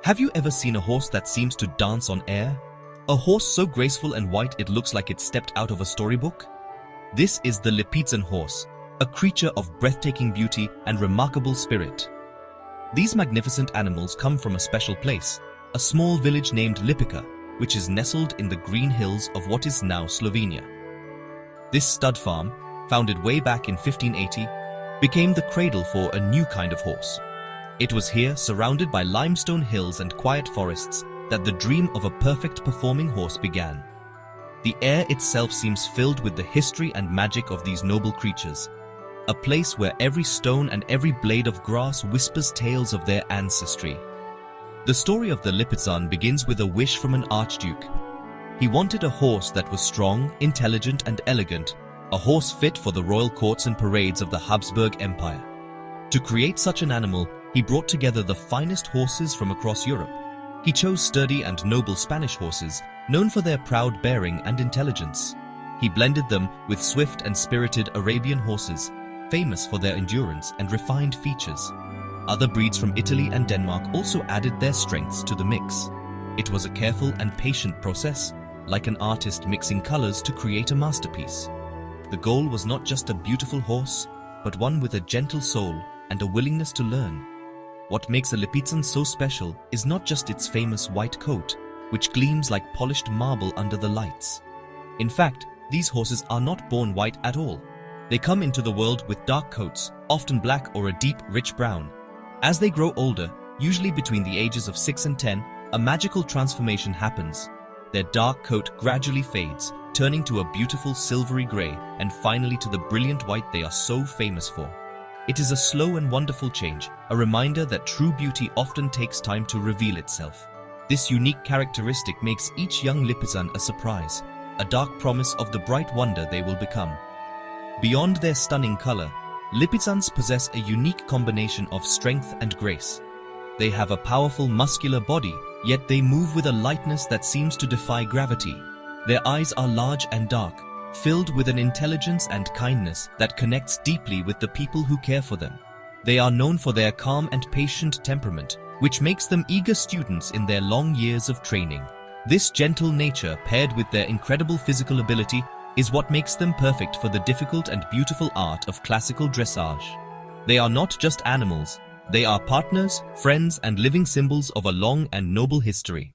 Have you ever seen a horse that seems to dance on air? A horse so graceful and white it looks like it stepped out of a storybook? This is the Lipizzan horse, a creature of breathtaking beauty and remarkable spirit. These magnificent animals come from a special place, a small village named Lipica, which is nestled in the green hills of what is now Slovenia. This stud farm, founded way back in 1580, became the cradle for a new kind of horse. It was here, surrounded by limestone hills and quiet forests, that the dream of a perfect performing horse began. The air itself seems filled with the history and magic of these noble creatures, a place where every stone and every blade of grass whispers tales of their ancestry. The story of the Lipizzan begins with a wish from an archduke. He wanted a horse that was strong, intelligent and elegant, a horse fit for the royal courts and parades of the Habsburg Empire. To create such an animal, he brought together the finest horses from across Europe. He chose sturdy and noble Spanish horses, known for their proud bearing and intelligence. He blended them with swift and spirited Arabian horses, famous for their endurance and refined features. Other breeds from Italy and Denmark also added their strengths to the mix. It was a careful and patient process, like an artist mixing colors to create a masterpiece. The goal was not just a beautiful horse, but one with a gentle soul and a willingness to learn. What makes a Lipizzan so special is not just its famous white coat, which gleams like polished marble under the lights. In fact, these horses are not born white at all. They come into the world with dark coats, often black or a deep, rich brown. As they grow older, usually between the ages of 6 and 10, a magical transformation happens. Their dark coat gradually fades, turning to a beautiful silvery gray, and finally to the brilliant white they are so famous for. It is a slow and wonderful change, a reminder that true beauty often takes time to reveal itself. This unique characteristic makes each young Lipizzan a surprise, a dark promise of the bright wonder they will become. Beyond their stunning color, Lipizzans possess a unique combination of strength and grace. They have a powerful muscular body, yet they move with a lightness that seems to defy gravity. Their eyes are large and dark, filled with an intelligence and kindness that connects deeply with the people who care for them. They are known for their calm and patient temperament, which makes them eager students in their long years of training. This gentle nature, paired with their incredible physical ability, is what makes them perfect for the difficult and beautiful art of classical dressage. They are not just animals, they are partners, friends, and living symbols of a long and noble history.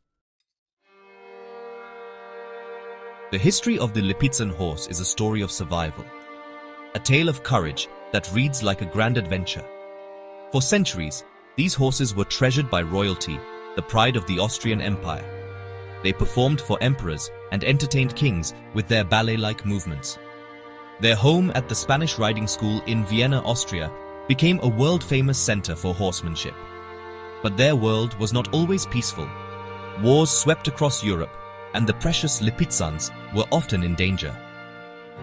The history of the Lipizzan horse is a story of survival, a tale of courage that reads like a grand adventure. For centuries, these horses were treasured by royalty, the pride of the Austrian Empire. They performed for emperors and entertained kings with their ballet-like movements. Their home at the Spanish riding school in Vienna, Austria, became a world-famous center for horsemanship. But their world was not always peaceful. Wars swept across Europe, and the precious Lipizzans were often in danger.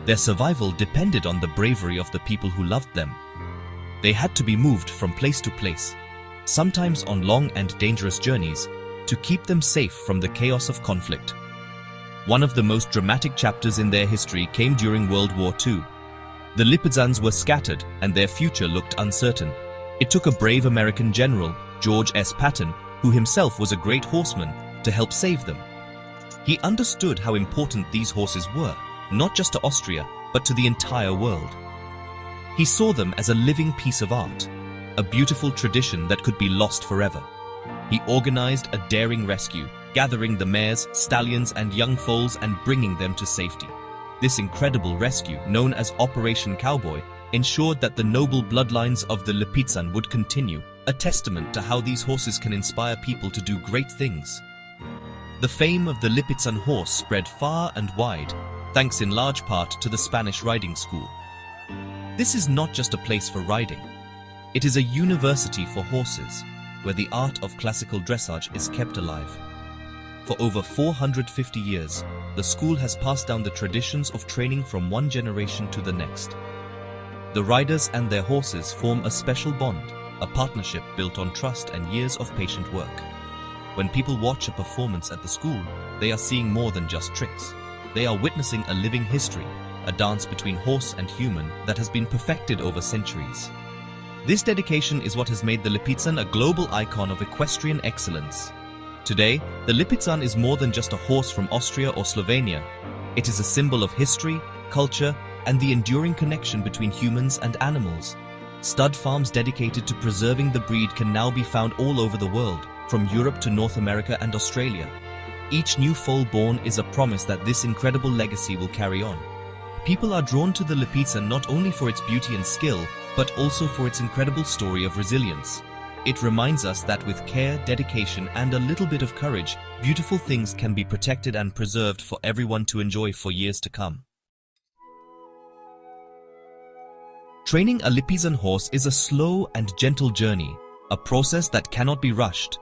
Their survival depended on the bravery of the people who loved them. They had to be moved from place to place, sometimes on long and dangerous journeys, to keep them safe from the chaos of conflict. One of the most dramatic chapters in their history came during World War II. The Lipizzans were scattered and their future looked uncertain. It took a brave American general, George S. Patton, who himself was a great horseman, to help save them. He understood how important these horses were, not just to Austria, but to the entire world. He saw them as a living piece of art, a beautiful tradition that could be lost forever. He organized a daring rescue, gathering the mares, stallions, and young foals and bringing them to safety. This incredible rescue, known as Operation Cowboy, ensured that the noble bloodlines of the Lipizzan would continue, a testament to how these horses can inspire people to do great things. The fame of the Lipizzan horse spread far and wide, thanks in large part to the Spanish riding school. This is not just a place for riding. It is a university for horses, where the art of classical dressage is kept alive. For over 450 years, the school has passed down the traditions of training from one generation to the next. The riders and their horses form a special bond, a partnership built on trust and years of patient work. When people watch a performance at the school, they are seeing more than just tricks. They are witnessing a living history, a dance between horse and human that has been perfected over centuries. This dedication is what has made the Lipizzan a global icon of equestrian excellence. Today, the Lipizzan is more than just a horse from Austria or Slovenia. It is a symbol of history, culture, and the enduring connection between humans and animals. Stud farms dedicated to preserving the breed can now be found all over the world, from Europe to North America and Australia. Each new foal born is a promise that this incredible legacy will carry on. People are drawn to the Lipizzan not only for its beauty and skill, but also for its incredible story of resilience. It reminds us that with care, dedication, and a little bit of courage, beautiful things can be protected and preserved for everyone to enjoy for years to come. Training a Lipizzan horse is a slow and gentle journey, a process that cannot be rushed.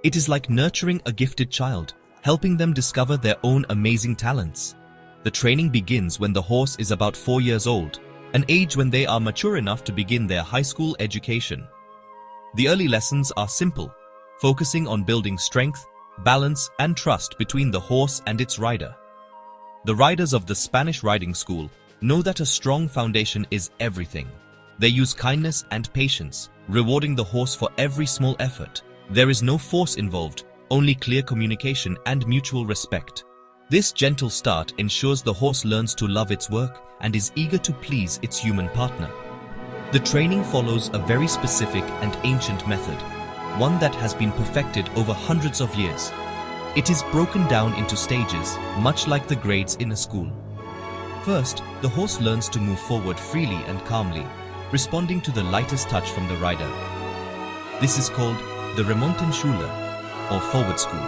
It is like nurturing a gifted child, helping them discover their own amazing talents. The training begins when the horse is about 4 years old, an age when they are mature enough to begin their high school education. The early lessons are simple, focusing on building strength, balance, and trust between the horse and its rider. The riders of the Spanish riding school know that a strong foundation is everything. They use kindness and patience, rewarding the horse for every small effort. There is no force involved, only clear communication and mutual respect. This gentle start ensures the horse learns to love its work and is eager to please its human partner. The training follows a very specific and ancient method, one that has been perfected over hundreds of years. It is broken down into stages, much like the grades in a school. First, the horse learns to move forward freely and calmly, responding to the lightest touch from the rider. This is called the Remontenschule, or forward school.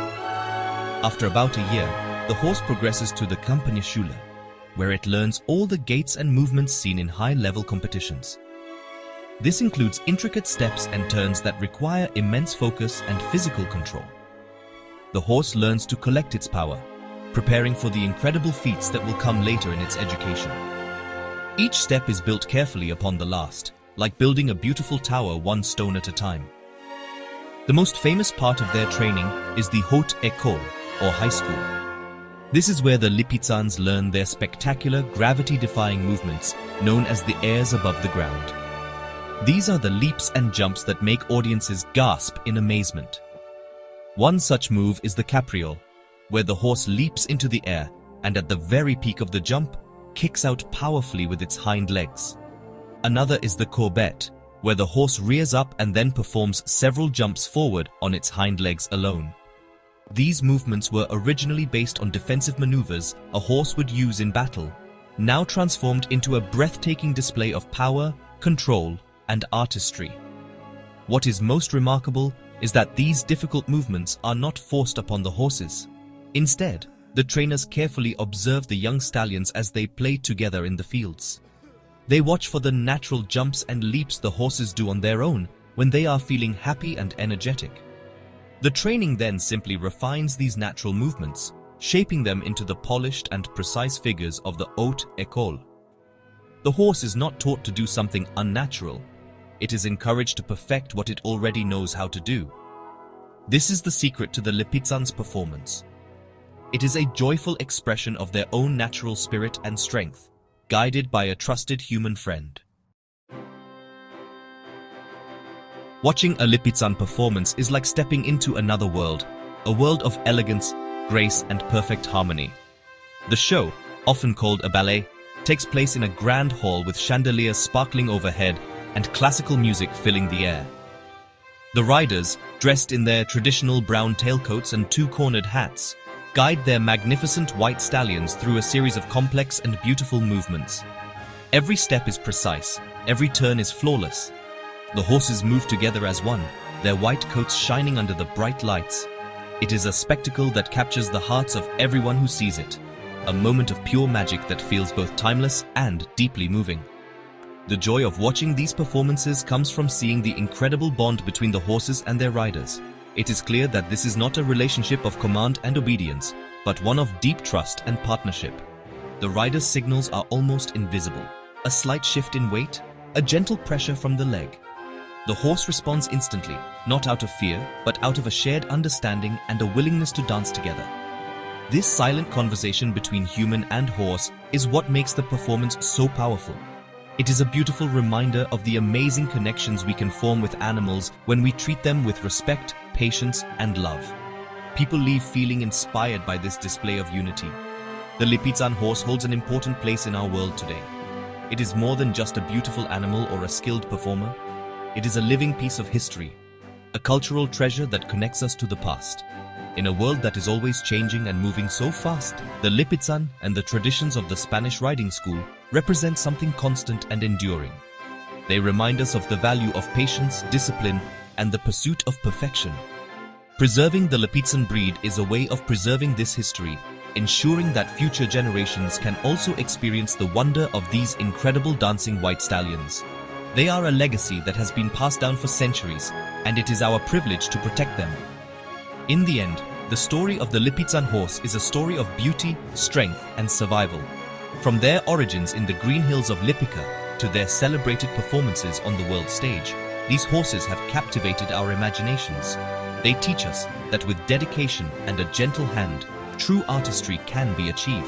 After about a year, the horse progresses to the Kampagnenschule, where it learns all the gaits and movements seen in high-level competitions. This includes intricate steps and turns that require immense focus and physical control. The horse learns to collect its power, preparing for the incredible feats that will come later in its education. Each step is built carefully upon the last, like building a beautiful tower one stone at a time. The most famous part of their training is the Haute École, or high school. This is where the Lipizzans learn their spectacular, gravity-defying movements, known as the airs above the ground. These are the leaps and jumps that make audiences gasp in amazement. One such move is the capriole, where the horse leaps into the air and at the very peak of the jump, kicks out powerfully with its hind legs. Another is the courbette, where the horse rears up and then performs several jumps forward on its hind legs alone. These movements were originally based on defensive maneuvers a horse would use in battle, now transformed into a breathtaking display of power, control, and artistry. What is most remarkable is that these difficult movements are not forced upon the horses. Instead, the trainers carefully observe the young stallions as they play together in the fields. They watch for the natural jumps and leaps the horses do on their own when they are feeling happy and energetic. The training then simply refines these natural movements, shaping them into the polished and precise figures of the haute école. The horse is not taught to do something unnatural. It is encouraged to perfect what it already knows how to do. This is the secret to the Lipizzan's performance. It is a joyful expression of their own natural spirit and strength, guided by a trusted human friend. Watching a Lipizzan performance is like stepping into another world, a world of elegance, grace, and perfect harmony. The show, often called a ballet, takes place in a grand hall with chandeliers sparkling overhead and classical music filling the air. The riders, dressed in their traditional brown tailcoats and two-cornered hats, guide their magnificent white stallions through a series of complex and beautiful movements. Every step is precise, every turn is flawless. The horses move together as one, their white coats shining under the bright lights. It is a spectacle that captures the hearts of everyone who sees it, a moment of pure magic that feels both timeless and deeply moving. The joy of watching these performances comes from seeing the incredible bond between the horses and their riders. It is clear that this is not a relationship of command and obedience, but one of deep trust and partnership. The rider's signals are almost invisible. A slight shift in weight, a gentle pressure from the leg. The horse responds instantly, not out of fear, but out of a shared understanding and a willingness to dance together. This silent conversation between human and horse is what makes the performance so powerful. It is a beautiful reminder of the amazing connections we can form with animals when we treat them with respect, patience, and love. People leave feeling inspired by this display of unity. The Lipizzan horse holds an important place in our world today. It is more than just a beautiful animal or a skilled performer. It is a living piece of history, a cultural treasure that connects us to the past. In a world that is always changing and moving so fast, the Lipizzan and the traditions of the Spanish riding school represent something constant and enduring. They remind us of the value of patience, discipline, and the pursuit of perfection. Preserving the Lipizzan breed is a way of preserving this history, ensuring that future generations can also experience the wonder of these incredible dancing white stallions. They are a legacy that has been passed down for centuries, and it is our privilege to protect them. In the end, the story of the Lipizzan horse is a story of beauty, strength, and survival. From their origins in the green hills of Lipica to their celebrated performances on the world stage, these horses have captivated our imaginations. They teach us that with dedication and a gentle hand, true artistry can be achieved.